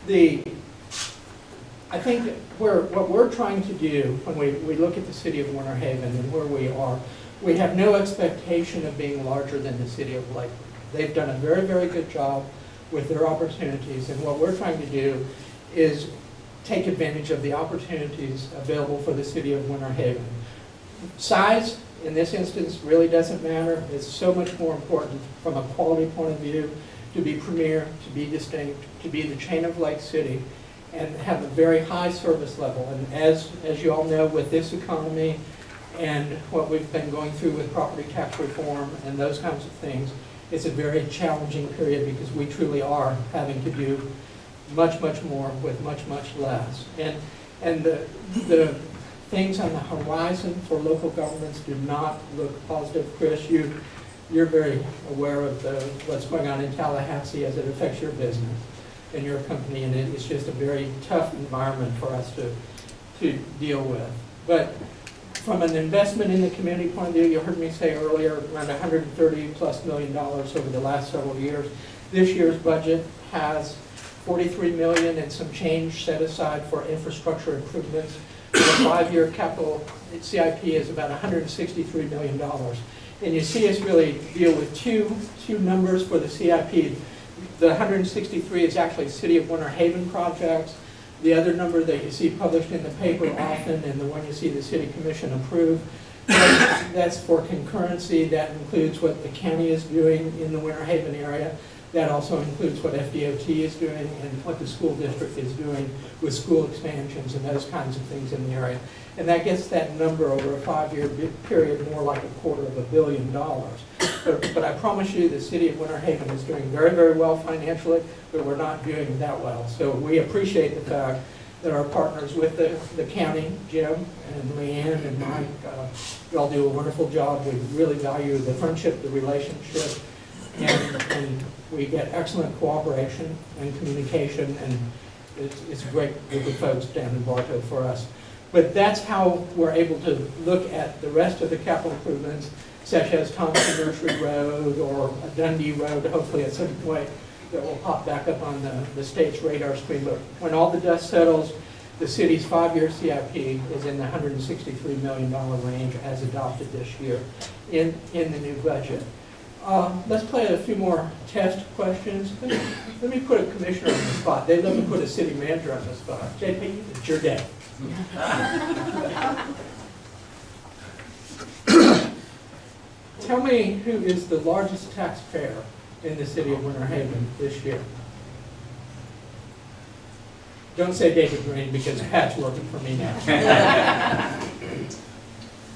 I think what we're trying to do when we look at the city of Winter Haven and where we are, we have no expectation of being larger than the city of Lakewood. They've done a very, very good job with their opportunities, and what we're trying to do is take advantage of the opportunities available for the city of Winter Haven. Size, in this instance, really doesn't matter. It's so much more important from a quality point of view to be premier, to be distinct, to be the chain of Lake City, and have a very high service level. And as you all know, with this economy and what we've been going through with property tax reform and those kinds of things, it's a very challenging period because we truly are having to do much, much more with much, much less. And the things on the horizon for local governments do not look positive. Chris, you're very aware of what's going on in Tallahassee as it affects your business and your company, and it's just a very tough environment for us to deal with. But from an investment in the community point of view, you heard me say earlier, around $130+ million over the last several years. This year's budget has $43 million and some change set aside for infrastructure improvements. The 5-year capital CIP is about $163 million. And you see us really deal with two numbers for the CIP. The 163 is actually City of Winter Haven projects. The other number that you see published in the paper often, and the one you see the City Commission approve, that's for concurrency. That includes what the county is doing in the Winter Haven area. That also includes what FDOT is doing and what the school district is doing with school expansions and those kinds of things in the area. And that gets that number over a 5-year period more like $250 million. But I promise you the city of Winter Haven is doing very, very well financially, but we're not doing that well. So we appreciate the fact that our partners with the county, Jim and Leanne and Mike, you all do a wonderful job. We really value the friendship, the relationship, and we get excellent cooperation and communication, and it's a great group of folks down in Bartow for us. But that's how we're able to look at the rest of the capital improvements, such as Thompson Nursery Road or Dundee Road, hopefully at some point that will pop back up on the state's radar screen. But when all the dust settles, the city's 5-year CIP is in the $163 million range as adopted this year in the new budget. Let's play a few more test questions. Let me put a commissioner on the spot. They love to put a city manager on the spot. JP, it's your day. Tell me who is the largest taxpayer in the city of Winter Haven this year. Don't say David Green because Pat's working for me now.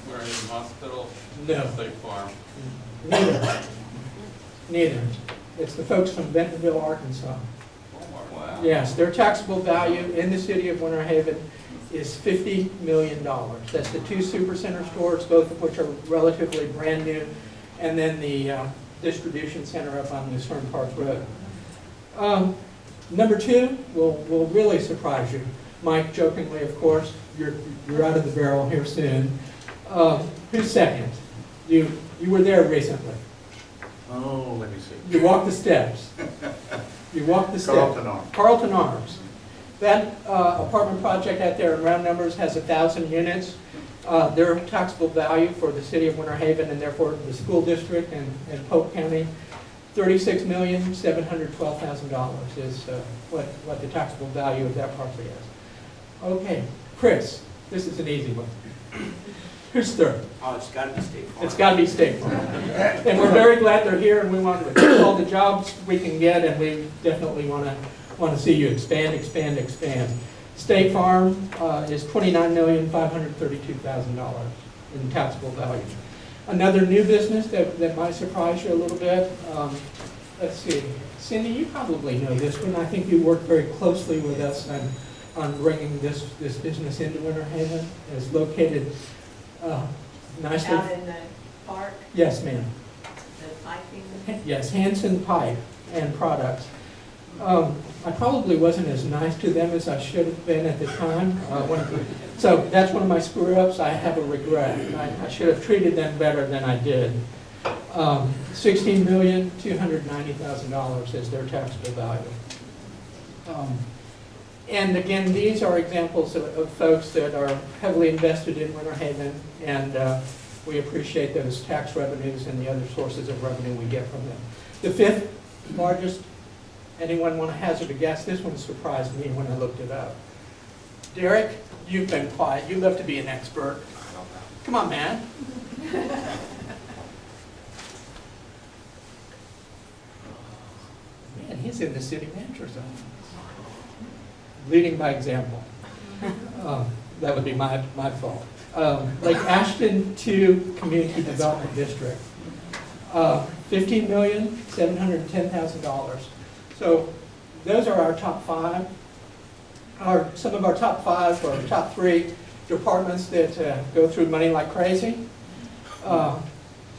We're in the hospital? No. State Farm? Neither. It's the folks from Bentonville, Arkansas. Wow. Yes, their taxable value in the city of Winter Haven is $50 million. That's the 2 supercenter stores, both of which are relatively brand new, and then the distribution center up on Lucerne Park Road. Number 2 will really surprise you. Mike, jokingly, of course, you're out of the barrel here soon. Who's second? You were there recently. Oh, let me see. You walked the steps. You walked the steps. Carlton Arms. Carlton Arms. That apartment project out there in round numbers has 1,000 units. Their taxable value for the city of Winter Haven and therefore the school district and Polk County, $36,712,000 is what the taxable value of that property is. Okay, Chris, this is an easy one. Who's third? Oh, it's got to be State Farm. It's got to be State Farm. And we're very glad they're here, and we want to do all the jobs we can get, and we definitely want to see you expand, expand, expand. State Farm is $29,532,000 in taxable value. Another new business that might surprise you a little bit. Let's see. Cindy, you probably know this one. I think you worked very closely with us on bringing this business into Winter Haven. It's located nicely. Out in the park, Yes, ma'am. the piping. Yes, Hanson Pipe and Products. I probably wasn't as nice to them as I should have been at the time. So that's one of my screw-ups. I have a regret. I should have treated them better than I did. $16,290,000 is their taxable value. And again, these are examples of folks that are heavily invested in Winter Haven, and we appreciate those tax revenues and the other sources of revenue we get from them. The fifth largest, anyone want to hazard a guess? This one surprised me when I looked it up. Derek, you've been quiet. You love to be an expert. Come on, man. Man, he's in the city manager's office. Leading by example. That would be my fault. Lake Ashton 2 Community Development District. $15,710,000. So those are our top five. Some of our top five or top three departments that go through money like crazy.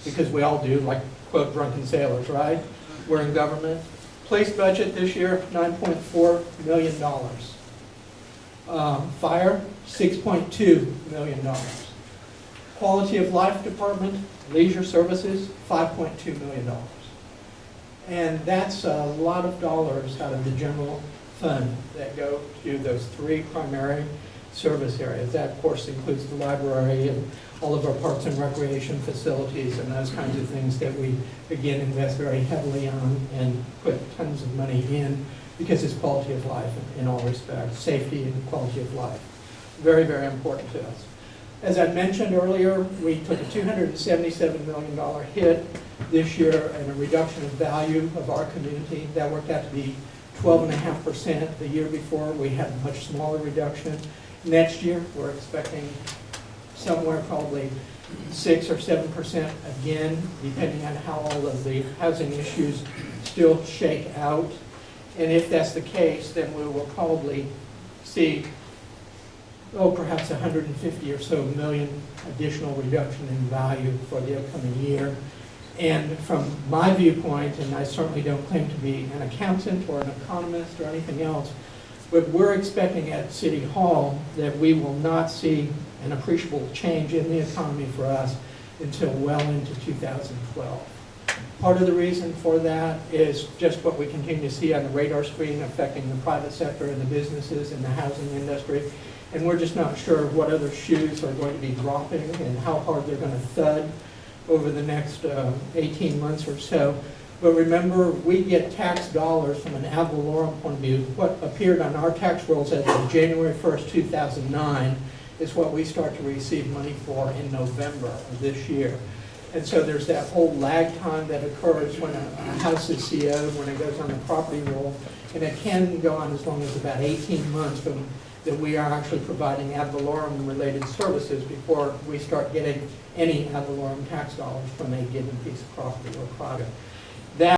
Because we all do, like, quote, drunken sailors, right? We're in government. Police budget this year, $9.4 million. Fire, $6.2 million. Quality of life department, leisure services, $5.2 million. And that's a lot of dollars out of the general fund that go to those three primary service areas. That, of course, includes the library and all of our parks and recreation facilities and those kinds of things that we, again, invest very heavily on and put tons of money in because it's quality of life in all respects, safety and quality of life. Very, very important to us. As I mentioned earlier, we took a $277 million hit this year and a reduction of value of our community. That worked out to be 12.5%. The year before, we had a much smaller reduction. Next year, we're expecting somewhere probably 6 or 7% again, depending on how all of the housing issues still shake out. And if that's the case, then we will probably see, perhaps 150 or so million additional reduction in value for the upcoming year. And from my viewpoint, and I certainly don't claim to be an accountant or an economist or anything else, but we're expecting at City Hall that we will not see an appreciable change in the economy for us until well into 2012. Part of the reason for that is just what we continue to see on the radar screen affecting the private sector and the businesses and the housing industry. And we're just not sure what other shoes are going to be dropping and how hard they're going to thud over the next 18 months or so. But remember, we get tax dollars from an ad valorem point of view. What appeared on our tax rolls as of January 1st, 2009 is what we start to receive money for in November of this year. And so there's that whole lag time that occurs when a house is CO'd, when it goes on the property roll, and it can go on as long as about 18 months from that we are actually providing ad valorem related services before we start getting any ad valorem tax dollars from a given piece of property or product.